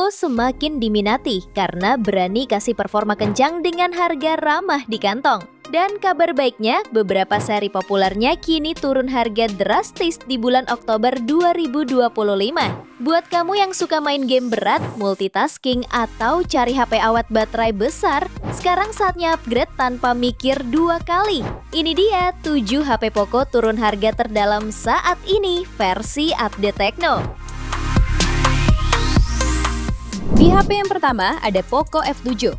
Poco semakin diminati karena berani kasih performa kencang dengan harga ramah di kantong. Dan kabar baiknya, beberapa seri populernya kini turun harga drastis di bulan Oktober 2025. Buat kamu yang suka main game berat, multitasking, atau cari HP awet baterai besar, sekarang saatnya upgrade tanpa mikir dua kali. Ini dia 7 HP Poco turun harga terdalam saat ini versi update Tecno. Di HP yang pertama ada Poco F7.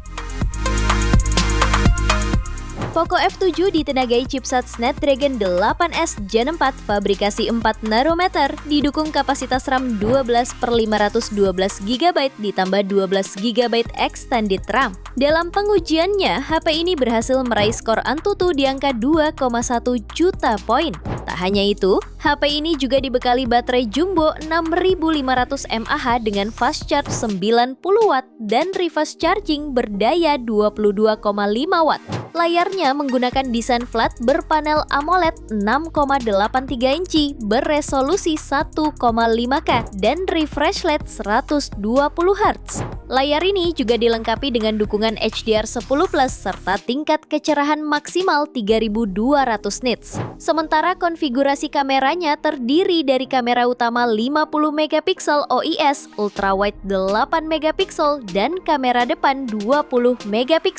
Poco F7 ditenagai chipset Snapdragon 8S Gen 4 fabrikasi 4 nanometer, didukung kapasitas RAM 12/512GB ditambah 12GB extended RAM. Dalam pengujiannya, HP ini berhasil meraih skor Antutu di angka 2,1 juta poin. Tak hanya itu, HP ini juga dibekali baterai jumbo 6500 mAh dengan fast charge 90 Watt dan reverse charging berdaya 22,5 Watt. Layarnya menggunakan desain flat berpanel AMOLED 6,83 inci beresolusi 1,5K dan refresh rate 120 Hz. Layar ini juga dilengkapi dengan dukungan HDR10+ serta tingkat kecerahan maksimal 3200 nits. Sementara konfigurasi kameranya terdiri dari kamera utama 50MP OIS, ultrawide 8MP dan kamera depan 20MP.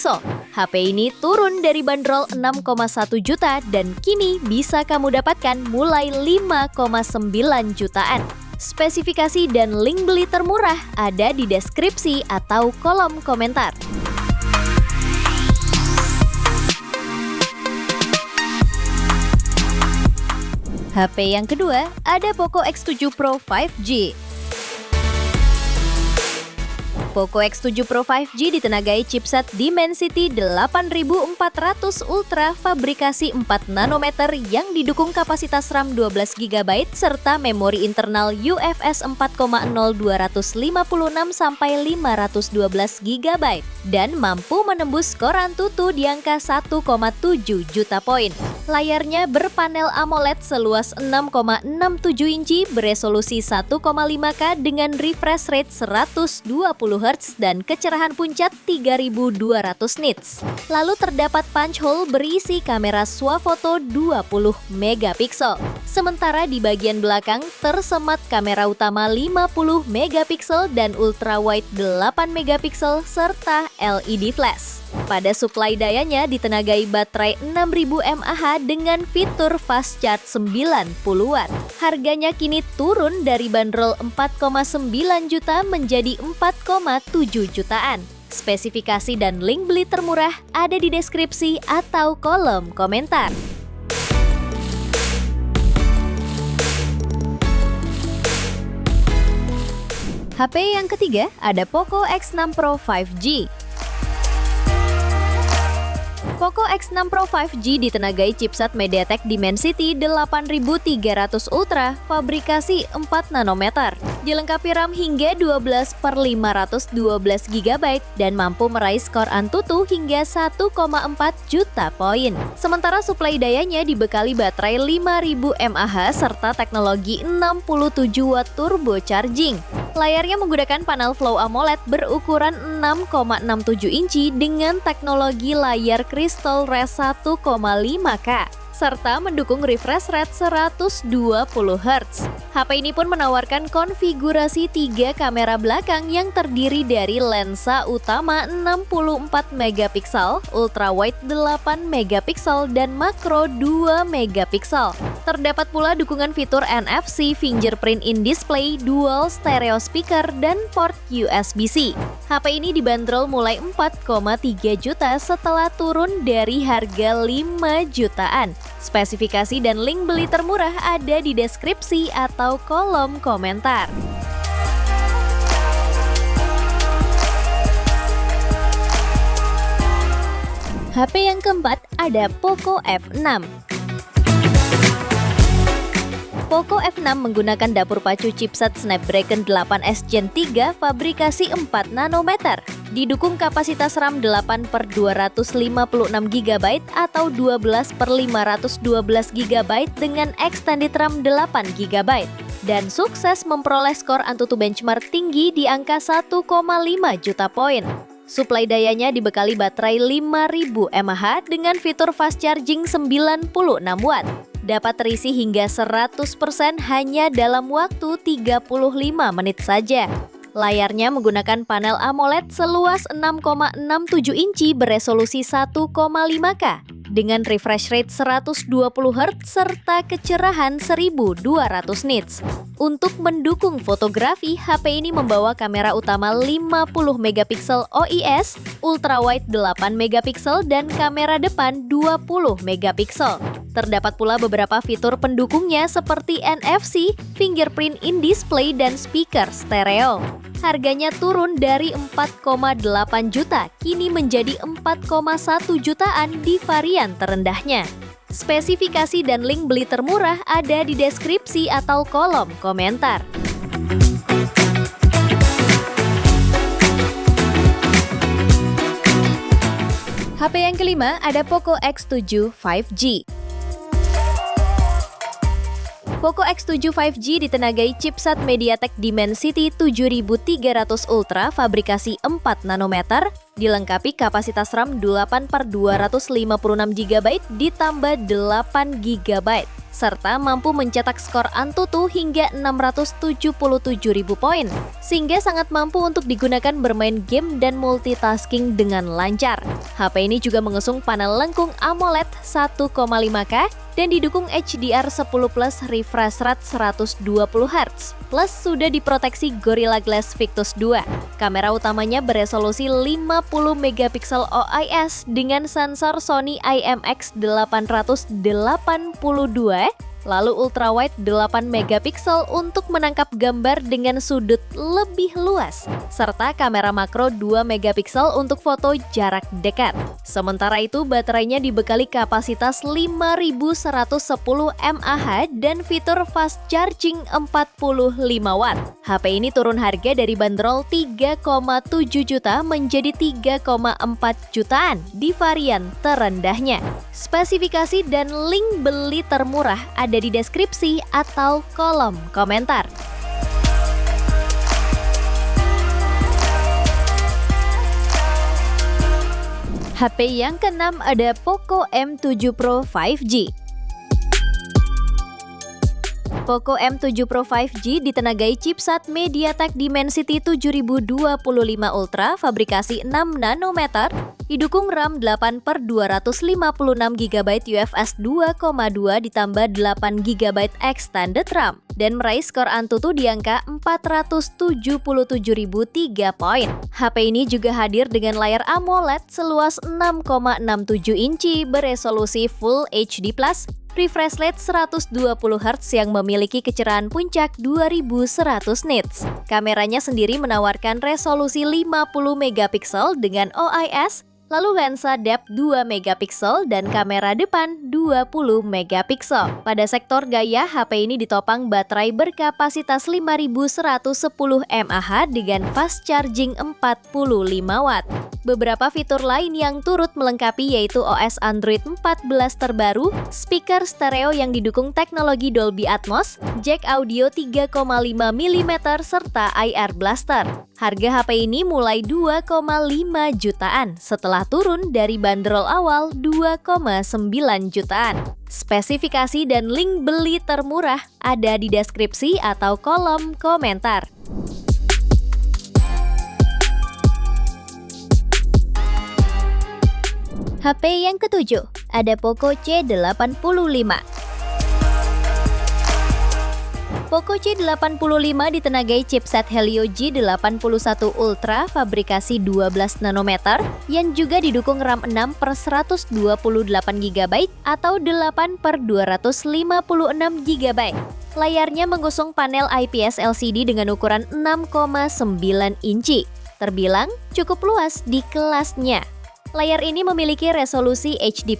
HP ini turun dari bandrol 6,1 juta dan kini bisa kamu dapatkan mulai 5,9 jutaan. Spesifikasi dan link beli termurah ada di deskripsi atau kolom komentar. HP yang kedua ada Poco X7 Pro 5G. Poco X7 Pro 5G ditenagai chipset Dimensity 8400 Ultra fabrikasi 4 nanometer yang didukung kapasitas RAM 12GB serta memori internal UFS 4.0 256-512GB dan mampu menembus skor Antutu di angka 1,7 juta poin. Layarnya berpanel AMOLED seluas 6,67 inci beresolusi 1,5K dengan refresh rate 120 Hz dan kecerahan puncak 3200 nits. Lalu terdapat punch hole berisi kamera swafoto 20MP. Sementara di bagian belakang tersemat kamera utama 50MP dan ultrawide 8MP serta LED flash. Pada suplai dayanya ditenagai baterai 6000 mAh dengan fitur fast charge 90 Watt. Harganya kini turun dari bandrol 4,9 juta menjadi 4,7 jutaan. Spesifikasi dan link beli termurah ada di deskripsi atau kolom komentar. HP yang ketiga ada Poco X6 Pro 5G. Poco X6 Pro 5G ditenagai chipset MediaTek Dimensity 8300 Ultra fabrikasi 4 nanometer. Dilengkapi RAM hingga 12/512GB dan mampu meraih skor Antutu hingga 1,4 juta poin. Sementara suplai dayanya dibekali baterai 5000 mAh serta teknologi 67 Watt turbo charging. Layarnya menggunakan panel Flow AMOLED berukuran 6,67 inci dengan teknologi layar Crystal Res 1,5K serta mendukung refresh rate 120 Hz. HP ini pun menawarkan konfigurasi 3 kamera belakang yang terdiri dari lensa utama 64MP, ultrawide 8MP dan makro 2MP. Terdapat pula dukungan fitur NFC, fingerprint in display, dual stereo speaker, dan port USB-C. HP ini dibanderol mulai 4,3 juta setelah turun dari harga 5 jutaan. Spesifikasi dan link beli termurah ada di deskripsi atau kolom komentar. HP yang keempat ada Poco F6. Poco F6 menggunakan dapur pacu chipset Snapdragon 8S Gen 3 fabrikasi 4 nanometer. Didukung kapasitas RAM 8/256GB atau 12/512GB dengan extended RAM 8GB. dan sukses memperoleh skor AnTuTu benchmark tinggi di angka 1,5 juta poin. Suplai dayanya dibekali baterai 5000 mAh dengan fitur fast charging 96 watt. Dapat terisi hingga 100% hanya dalam waktu 35 menit saja. Layarnya menggunakan panel AMOLED seluas 6,67 inci beresolusi 1,5K dengan refresh rate 120 Hz serta kecerahan 1200 nits. Untuk mendukung fotografi, HP ini membawa kamera utama 50 megapiksel OIS, ultrawide 8 megapiksel dan kamera depan 20 megapiksel. Terdapat pula beberapa fitur pendukungnya seperti NFC, fingerprint in display dan speaker stereo. Harganya turun dari 4,8 juta, kini menjadi 4,1 jutaan di varian terendahnya. Spesifikasi dan link beli termurah ada di deskripsi atau kolom komentar. HP yang kelima ada Poco X7 5G. Poco X7 5G ditenagai chipset MediaTek Dimensity 7300 Ultra fabrikasi 4 nanometer, dilengkapi kapasitas RAM 8/256 GB ditambah 8 GB, serta mampu mencetak skor AnTuTu hingga 677.000 poin, sehingga sangat mampu untuk digunakan bermain game dan multitasking dengan lancar. HP ini juga mengusung panel lengkung AMOLED 1,5K dan didukung HDR10 Plus refresh rate 120 Hz. Plus sudah diproteksi Gorilla Glass Victus 2. Kamera utamanya beresolusi 50 megapiksel OIS dengan sensor Sony IMX882, lalu ultrawide 8 megapiksel untuk menangkap gambar dengan sudut lebih luas, serta kamera makro 2 megapiksel untuk foto jarak dekat. Sementara itu, baterainya dibekali kapasitas 5110 mAh dan fitur fast charging 45 watt. HP ini turun harga dari bandrol 3,7 juta menjadi 3,4 jutaan di varian terendahnya. Spesifikasi dan link beli termurah ada di deskripsi atau kolom komentar. HP yang keenam ada Poco M7 Pro 5G. Poco M7 Pro 5G ditenagai chipset MediaTek Dimensity 7025 Ultra fabrikasi 6 nanometer, didukung RAM 8/256 GB UFS 2,2 ditambah 8 GB extended RAM dan meraih skor AnTuTu di angka 477.003 poin. HP ini juga hadir dengan layar AMOLED seluas 6,67 inci beresolusi Full HD+, refresh rate 120 Hz yang memiliki kecerahan puncak 2100 nits. Kameranya sendiri menawarkan resolusi 50 megapiksel dengan OIS, lalu lensa depth 2 megapiksel dan kamera depan 20 megapiksel. Pada sektor gaya, HP ini ditopang baterai berkapasitas 5110 mAh dengan fast charging 45 watt. Beberapa fitur lain yang turut melengkapi yaitu OS Android 14 terbaru, speaker stereo yang didukung teknologi Dolby Atmos, jack audio 3,5 mm serta IR blaster. Harga HP ini mulai 2,5 jutaan setelah turun dari bandrol awal 2,9 jutaan. Spesifikasi dan link beli termurah ada di deskripsi atau kolom komentar. HP yang ketujuh ada Poco C85. Poco C85 ditenagai chipset Helio G81 Ultra fabrikasi 12 nanometer yang juga didukung RAM 6/128 GB atau 8/256 GB. Layarnya mengusung panel IPS LCD dengan ukuran 6,9 inci. Terbilang cukup luas di kelasnya. Layar ini memiliki resolusi HD+,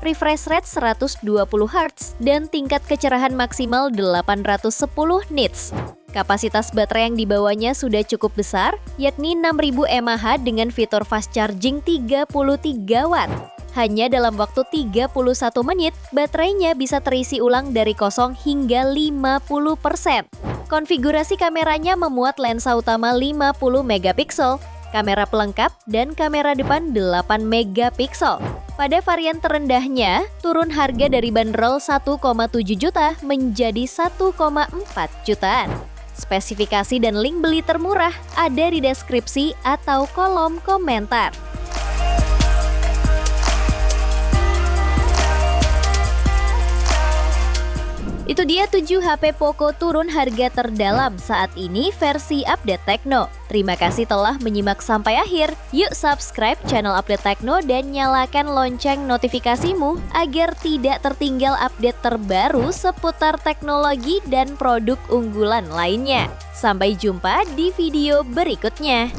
refresh rate 120 Hz, dan tingkat kecerahan maksimal 810 nits. Kapasitas baterai yang dibawanya sudah cukup besar, yakni 6000 mAh dengan fitur fast charging 33 watt. Hanya dalam waktu 31 menit, baterainya bisa terisi ulang dari kosong hingga 50%. Konfigurasi kameranya memuat lensa utama 50 megapiksel, kamera pelengkap, dan kamera depan 8 megapiksel. Pada varian terendahnya, turun harga dari bandrol 1,7 juta menjadi 1,4 jutaan. Spesifikasi dan link beli termurah ada di deskripsi atau kolom komentar. Itu dia 7 HP Poco turun harga terdalam saat ini versi Update Tekno. Terima kasih telah menyimak sampai akhir. Yuk subscribe channel Update Tekno dan nyalakan lonceng notifikasimu agar tidak tertinggal update terbaru seputar teknologi dan produk unggulan lainnya. Sampai jumpa di video berikutnya.